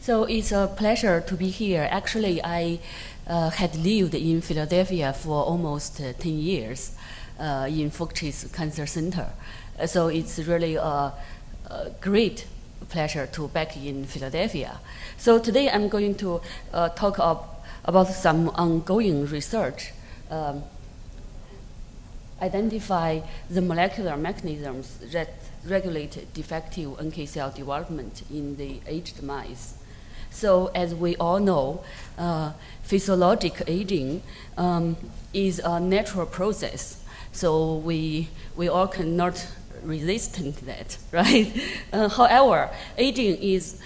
So it's a pleasure to be here. Actually, I had lived in Philadelphia for almost 10 years in Focus Cancer Center. So it's really a great pleasure to be back in Philadelphia. So today I'm going to talk about some ongoing research, identify the molecular mechanisms that regulate defective NK cell development in the aged mice. So as we all know, physiologic aging is a natural process. So we all cannot resist that, right? However, aging is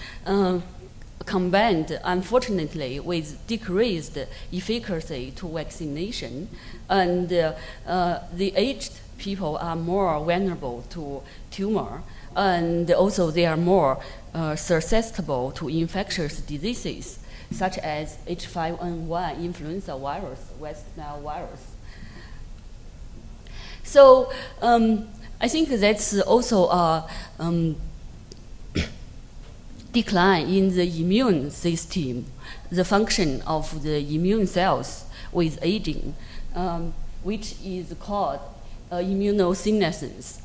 combined, unfortunately, with decreased efficacy to vaccination, and the aged people are more vulnerable to tumor, and also they are more susceptible to infectious diseases such as H5N1 influenza virus, West Nile virus. So I think that's also a decline in the immune system, the function of the immune cells with aging, which is called immunosenescence.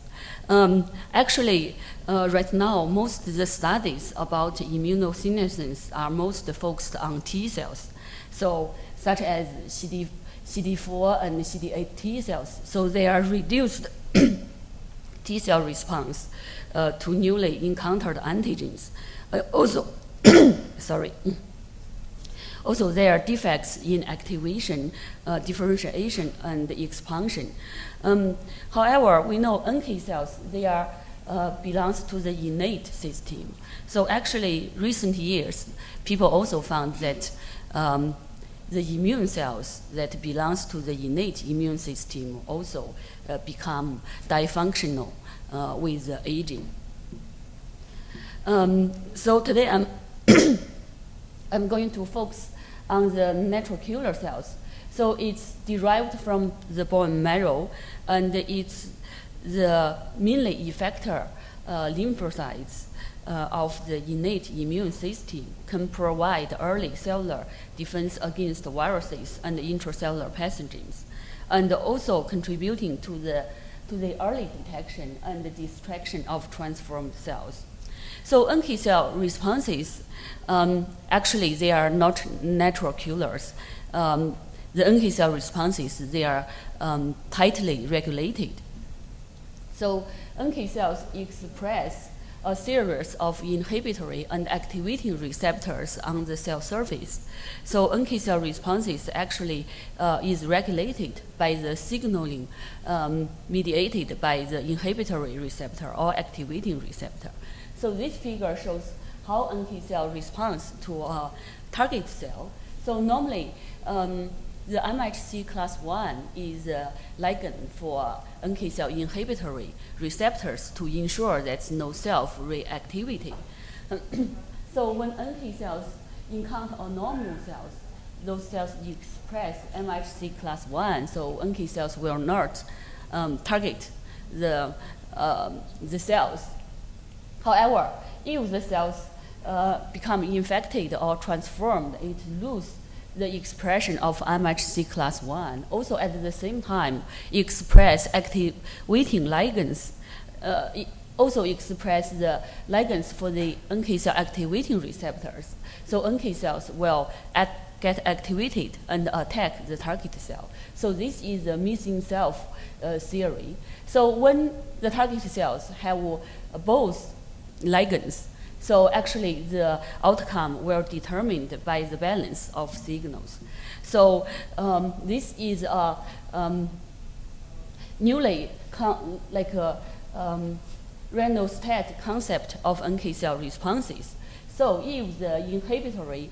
Actually, right now, most of the studies about immunosenescence are most focused on T cells, so such as CD4 and CD8 T cells. So they are reduced T cell response to newly encountered antigens. Also, sorry. Also, there are defects in activation, differentiation, and expansion. However, we know NK cells, they are belongs to the innate system. So actually, recent years, people also found that the immune cells that belongs to the innate immune system also become dysfunctional with aging. So today I'm going to focus on the natural killer cells. So it's derived from the bone marrow, and it's the mainly effector lymphocytes of the innate immune system can provide early cellular defense against viruses and intracellular pathogens, and also contributing to the early detection and the destruction of transformed cells. So NK cell responses, actually they are not natural killers. The NK cell responses, they are tightly regulated. So NK cells express a series of inhibitory and activating receptors on the cell surface. So NK cell responses actually is regulated by the signaling mediated by the inhibitory receptor or activating receptor. So this figure shows how NK cell responds to a target cell. So normally, the MHC class 1 is a ligand for NK cell inhibitory receptors to ensure that's no self-reactivity. So when NK cells encounter normal cells, those cells express MHC class 1, so NK cells will not target the cells. However, if the cells become infected or transformed, it loses the expression of MHC class 1. Also at the same time, express activating ligands, also express the ligands for the NK cell activating receptors. So NK cells will get activated and attack the target cell. So this is the missing self theory. So when the target cells have both ligands, so actually the outcome will be determined by the balance of signals. So this is a newly Reynolds-Tate concept of NK cell responses. So if the inhibitory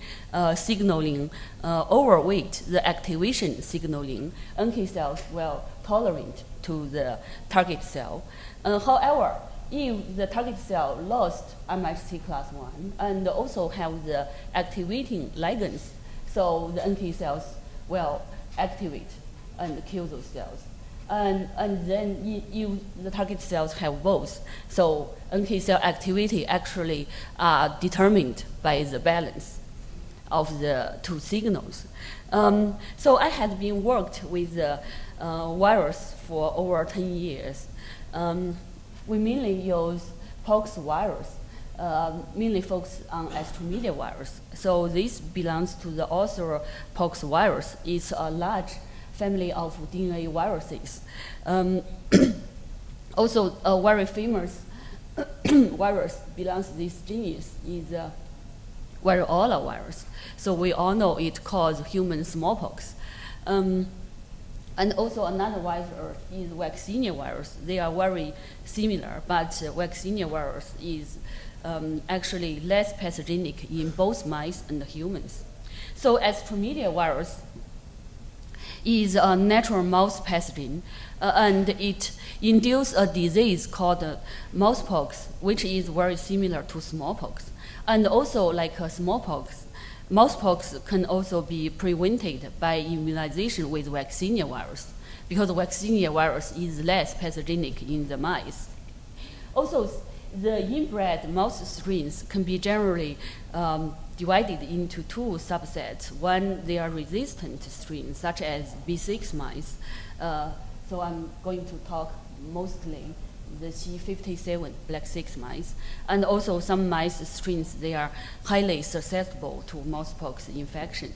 signaling overweight the activation signaling, NK cells will tolerate to the target cell. However, if the target cell lost MHC class 1 and also have the activating ligands, so the NK cells will activate and kill those cells. and then the target cells have both. So NK cell activity actually are determined by the balance of the two signals. So I had been worked with the virus for over 10 years. We mainly use pox virus, mainly focus on astromedia virus. So this belongs to the orthopox virus. It's a large family of DNA viruses. Also, a very famous virus belongs to this genus is variola virus. So we all know it causes human smallpox. And also another virus is vaccinia virus. They are very similar, but vaccinia virus is actually less pathogenic in both mice and humans. So astromedia virus is a natural mouse pathogen, and it induces a disease called mousepox, which is very similar to smallpox. And also, like smallpox, mousepox can also be prevented by immunization with vaccinia virus, because vaccinia virus is less pathogenic in the mice. Also, the inbred mouse strains can be generally divided into two subsets. One, they are resistant strains, such as B6 mice. So I'm going to talk mostly the C57 black 6 mice. And also some mice strains, they are highly susceptible to mousepox infection.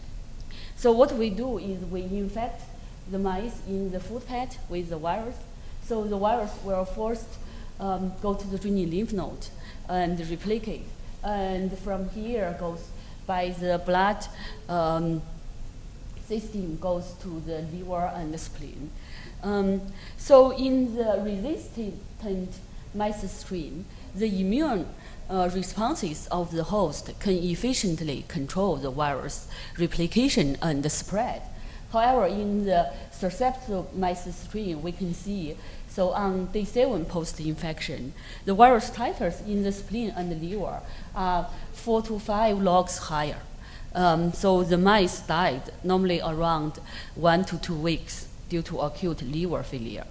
So what we do is we infect the mice in the foot pad with the virus. So the virus will first go to the draining lymph node and replicate. And from here goes by the blood system goes to the liver and the spleen. So in the resistant mice strain, the immune responses of the host can efficiently control the virus replication and the spread. However, in the susceptible mice strain, we can see, so on day 7 post-infection, the virus titers in the spleen and the liver are 4 to 5 logs higher. So the mice died normally around 1 to 2 weeks due to acute liver failure.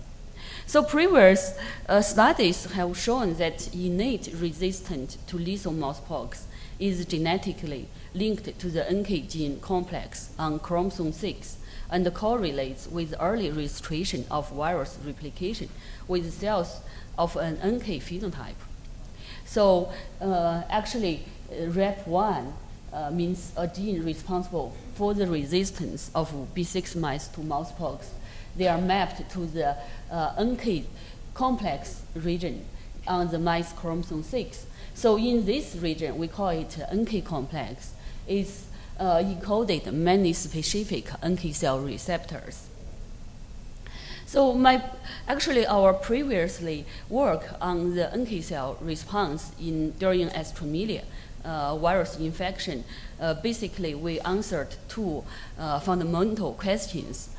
So previous studies have shown that innate resistance to lethal mousepox is genetically linked to the NK gene complex on chromosome 6 and correlates with early registration of virus replication with cells of an NK phenotype. So actually, REP1 means a gene responsible for the resistance of B6 mice to mousepox. They are mapped to the NK complex region on the mice chromosome 6. So in this region, we call it NK complex. It's encoded many specific NK cell receptors. So actually our previously work on the NK cell response during astromelia virus infection, basically we answered two fundamental questions.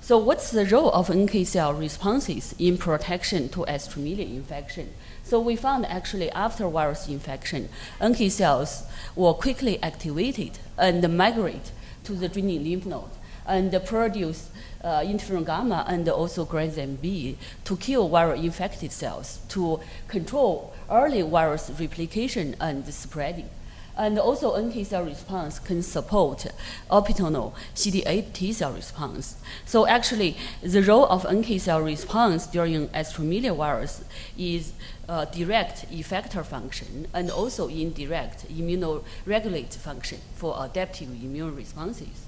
So what's the role of NK cell responses in protection to astromelia infection? So we found actually after virus infection, NK cells were quickly activated and migrate to the draining lymph node and produce interferon gamma and also granzyme B to kill viral infected cells to control early virus replication and spreading. And also NK cell response can support optimal CD8 T cell response. So actually the role of NK cell response during astromelia virus is direct effector function and also indirect immunoregulate function for adaptive immune responses.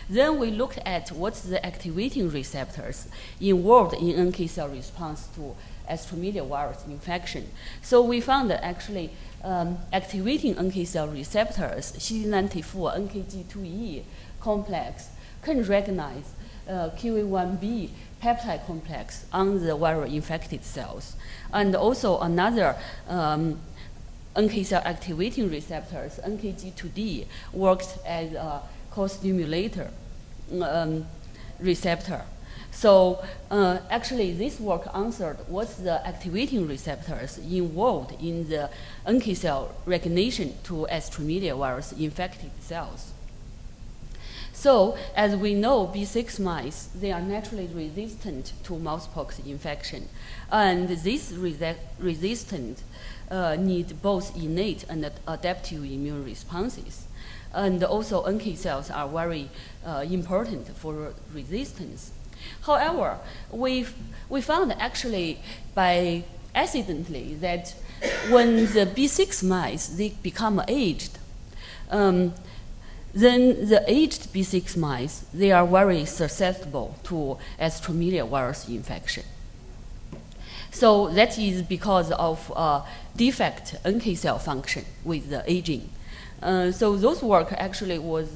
Then we looked at what's the activating receptors involved in NK cell response to astromelia virus infection. So we found that actually activating NK cell receptors, CD94 NKG2E complex, can recognize QA1B peptide complex on the viral infected cells. And also another NK cell activating receptors, NKG2D, works as a co-stimulator receptor. So actually this work answered what's the activating receptors involved in the NK cell recognition to astromelia virus infected cells. So, as we know, B6 mice, they are naturally resistant to mousepox infection. And this resistance need both innate and adaptive immune responses. And also NK cells are very important for resistance. However, we found actually by accidentally that when the B6 mice, they become aged, then the aged B6 mice, they are very susceptible to Estromylia virus infection. So that is because of defect NK cell function with the aging. So those work actually was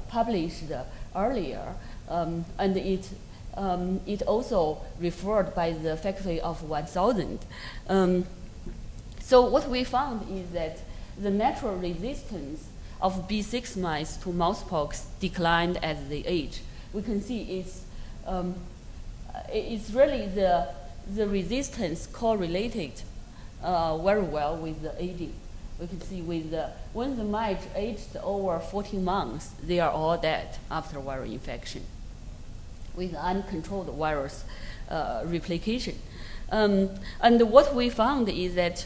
published earlier, and it also referred by the faculty of 1000. So what we found is that the natural resistance of B6 mice to mousepox declined as they age. We can see it's really the resistance correlated very well with the aging. We can see when the mice aged over 14 months, they are all dead after viral infection with uncontrolled virus replication. And what we found is that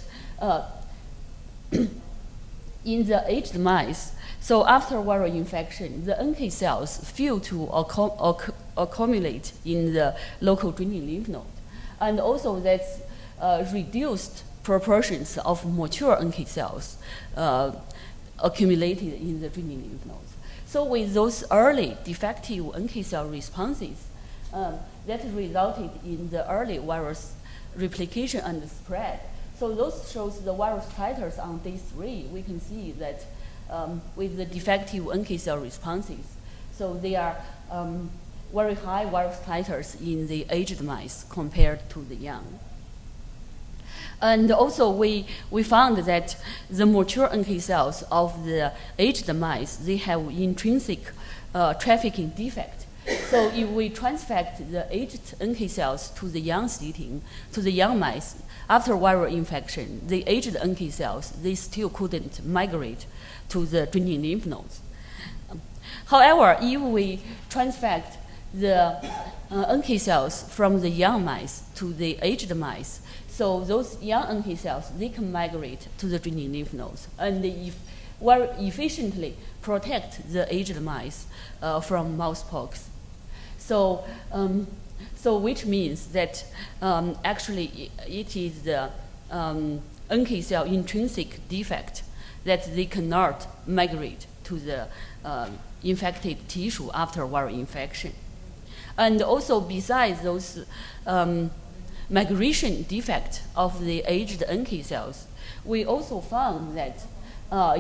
in the aged mice, so after viral infection, the NK cells fail to accumulate in the local draining lymph node. And also that's reduced proportions of mature NK cells accumulated in the draining lymph nodes. So with those early defective NK cell responses, that resulted in the early virus replication and spread. So those shows the virus titers on day 3. We can see that with the defective NK cell responses, so they are very high virus titers in the aged mice compared to the young. And also we found that the mature NK cells of the aged mice, they have intrinsic trafficking defect. So if we transfect the aged NK cells to the young setting, to the young mice, after viral infection, the aged NK cells, they still couldn't migrate to the draining lymph nodes. However, if we transfect the NK cells from the young mice to the aged mice, so those young NK cells, they can migrate to the draining lymph nodes, and they very efficiently protect the aged mice from mousepox. So, which means that actually it is the NK cell intrinsic defect that they cannot migrate to the infected tissue after viral infection. And also besides those migration defect of the aged NK cells, we also found that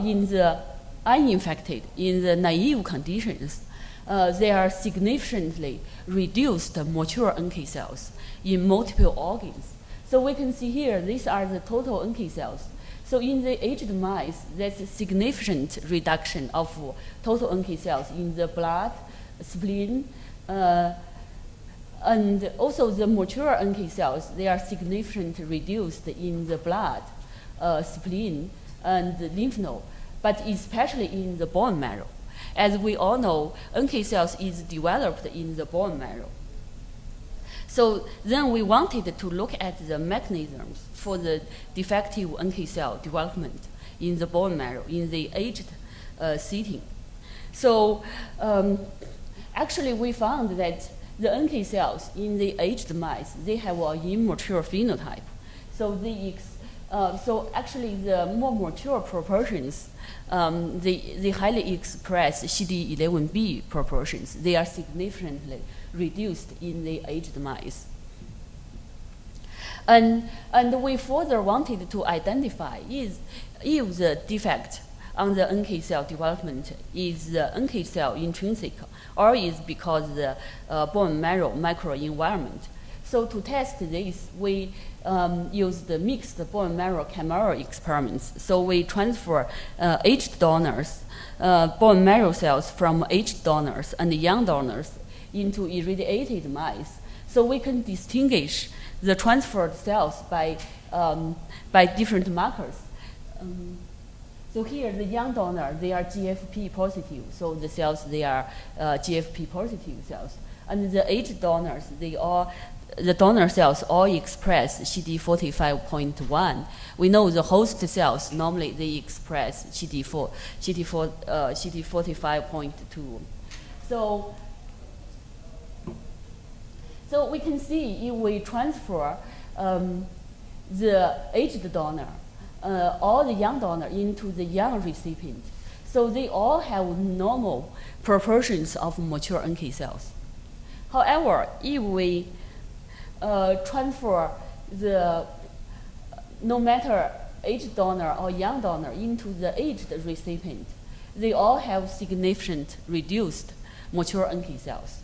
in the uninfected, in the naive conditions, there are significantly reduced mature NK cells in multiple organs. So we can see here, these are the total NK cells. So in the aged mice, there's a significant reduction of total NK cells in the blood, spleen, and also the mature NK cells, they are significantly reduced in the blood, spleen, and the lymph node, but especially in the bone marrow. As we all know, NK cells is developed in the bone marrow. So then we wanted to look at the mechanisms for the defective NK cell development in the bone marrow in the aged setting. So actually we found that the NK cells in the aged mice, they have an immature phenotype. So so actually the more mature proportions, they highly express CD11B proportions. They are significantly reduced in the aged mice. And we further wanted to identify if the defect on the NK cell development is the NK cell intrinsic or is because the bone marrow microenvironment. So to test this, we used the mixed bone marrow chimera experiments. So we transfer aged donors, bone marrow cells from aged donors and young donors into irradiated mice. So we can distinguish the transferred cells by different markers. So here, the young donor, they are GFP positive. So the cells, they are GFP positive cells. And the aged donors, the donor cells all express CD45.1. We know the host cells, normally they express CD45.2. So we can see if we transfer the aged donor or the young donor into the young recipient, so they all have normal proportions of mature NK cells. However, if we transfer no matter aged donor or young donor into the aged recipient, they all have significant reduced mature NK cells.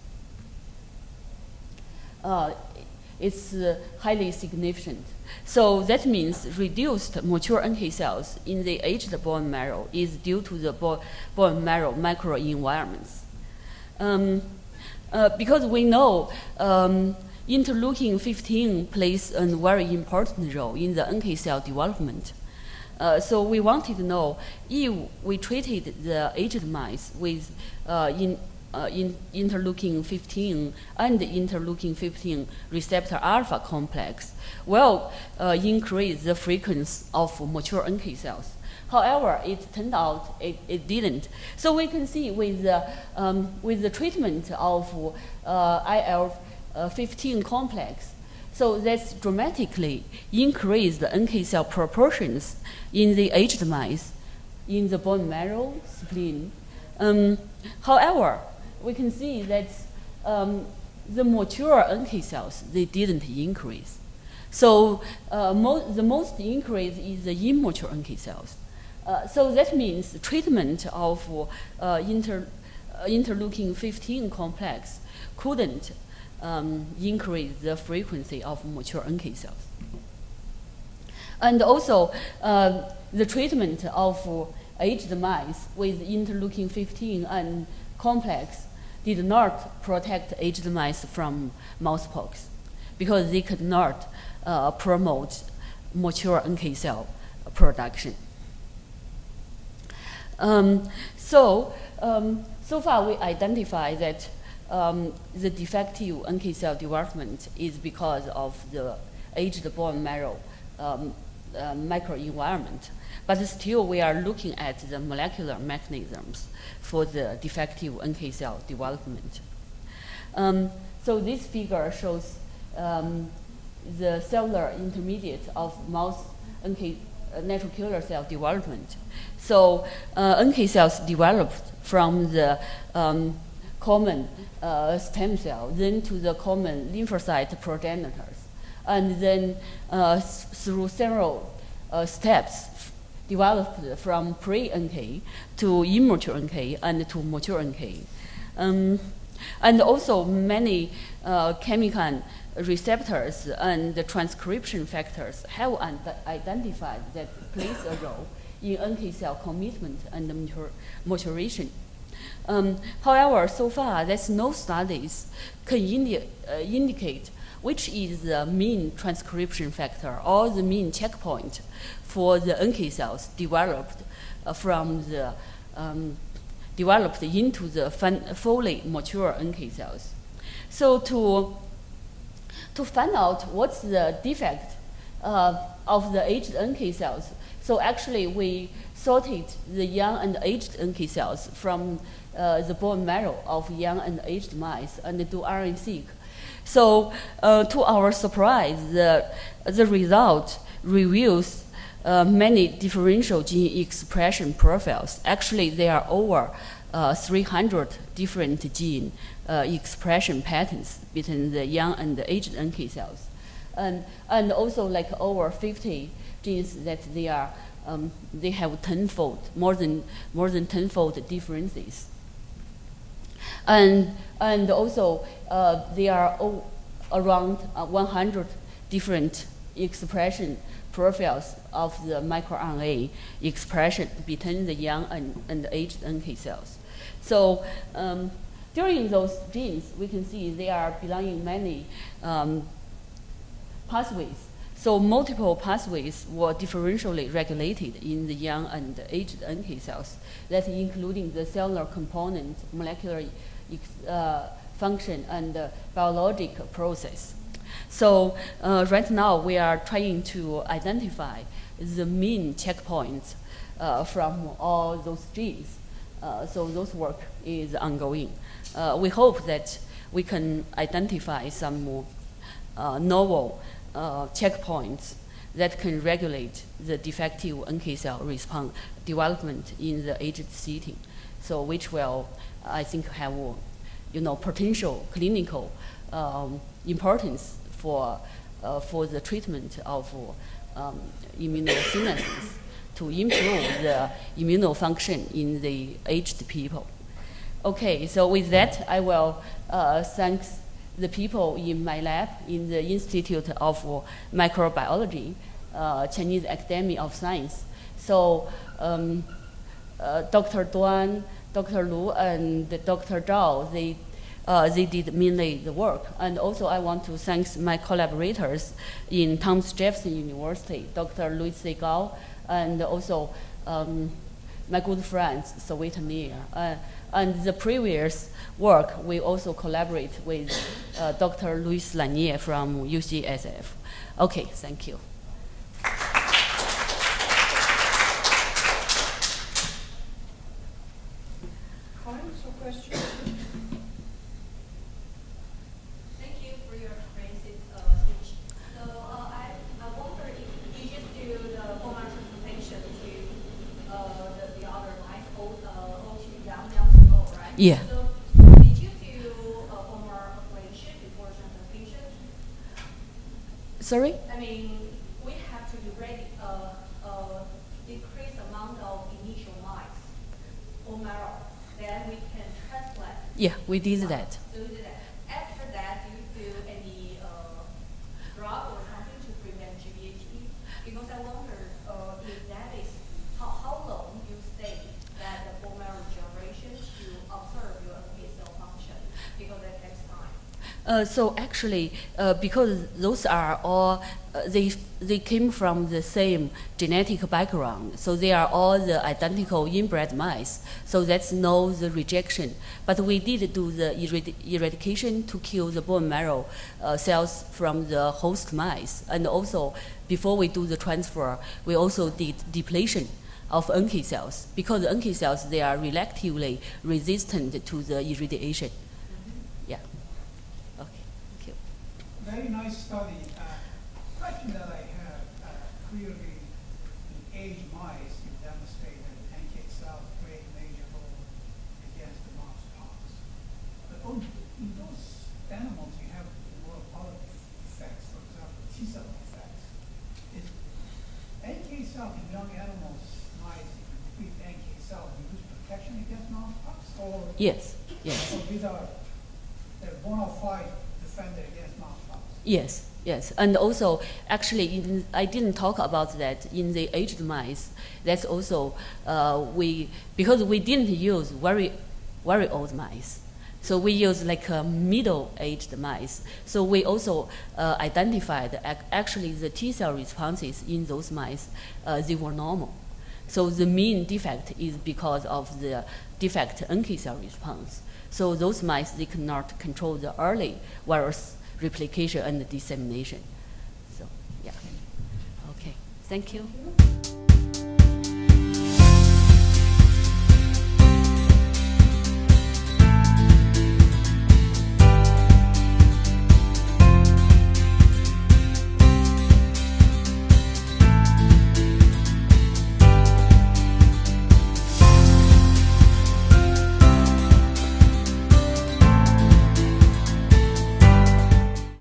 It's highly significant. So that means reduced mature NK cells in the aged bone marrow is due to the bone marrow microenvironments. Because we know interleukin-15 plays a very important role in the NK cell development. So we wanted to know if we treated the aged mice with interleukin-15 and interleukin-15 receptor alpha complex will increase the frequency of mature NK cells. However, it turned out it didn't. So we can see with the treatment of IL-15 complex, so that's dramatically increased the NK cell proportions in the aged mice, in the bone marrow, spleen. However, we can see that the mature NK cells, they didn't increase. So the most increase is the immature NK cells. So that means the treatment of interleukin-15 complex couldn't increase the frequency of mature NK cells. And also, the treatment of aged mice with interleukin-15 and complex did not protect aged mice from mousepox because they could not promote mature NK cell production. So far we identify that the defective NK cell development is because of the aged bone marrow microenvironment. But still we are looking at the molecular mechanisms for the defective NK cell development. So this figure shows the cellular intermediate of mouse NK natural killer cell development. So NK cells developed from the common stem cell, then to the common lymphocyte progenitors, and then through several steps developed from pre-NK to immature NK and to mature NK. And also many chemical receptors and the transcription factors have identified that plays a role in NK cell commitment and maturation. However, so far, there's no studies can indicate which is the mean transcription factor or the mean checkpoint for the NK cells developed developed into the fully mature NK cells. So to find out what's the defect of the aged NK cells, so actually we sorted the young and aged NK cells from the bone marrow of young and aged mice and do RNA-seq. So to our surprise, the result reveals many differential gene expression profiles. Actually, there are over 300 different gene expression patterns between the young and the aged NK cells, and also like over 50 genes that they have tenfold, more than tenfold differences, and also there are around 100 different expression profiles of the microRNA expression between the young and aged NK cells. So during those genes, we can see they are belonging many pathways. So multiple pathways were differentially regulated in the young and aged NK cells, that including the cellular component, molecular function, and biologic process. So right now we are trying to identify the mean checkpoints from all those genes. So those work is ongoing. We hope that we can identify some more novel checkpoints that can regulate the defective NK cell response development in the aged setting. So which will, I think, have potential clinical importance for the treatment of immunosenescence to improve the immunofunction in the aged people. Okay, so with that, I will thank the people in my lab in the Institute of Microbiology, Chinese Academy of Science. So Dr. Duan, Dr. Lu, and Dr. Zhao, they did mainly the work. And also I want to thank my collaborators in Thomas Jefferson University, Dr. Louis C. Gao, and also my good friends, Soweta Mir. And the previous work, we also collaborate with Dr. Louis Lanier from UCSF. Okay, thank you. Comments or questions? Thank you for your comprehensive speech. So I wonder if you just do the bone marrow transplantation to the other mice all to young ago, right? Yeah. So did you do bone marrow ablation before transplantation? Sorry? I mean, we have to decrease the amount of initial mice bone marrow, then we can transplant. Yeah, we did that. So we did that. After that, do you do any drug or something to prevent GVHD? Because I wonder if that is how long you stay that the bone marrow regeneration to observe your NK cell function, because that takes time. So actually, because those are all, they came from the same genetic background, so they are all the identical inbred mice. So that's no the rejection. But we did do the eradication to kill the bone marrow cells from the host mice, and also before we do the transfer, we also did depletion of NK cells, because the NK cells, they are relatively resistant to the irradiation. Yeah. Okay. Thank you. Very nice study. Question that I have, clearly in aged mice, you demonstrate that NK cells play a major role against the monkeypox. But in those animals, you have more other effects, for example, T cell effects. Is NK cell in young animals, mice, if you deplete NK cells, you lose protection against monkeypox? Or Yes. Yes. so these are they're bona fide defender against monkeypox? Yes, yes, and also actually, I didn't talk about that in the aged mice. That's also because we didn't use very old mice, so we use like middle-aged mice. So we also identified actually the T cell responses in those mice, they were normal. So the mean defect is because of the defect NK cell response. So those mice, they cannot control the early virus replication and dissemination. So, yeah. Okay, thank you.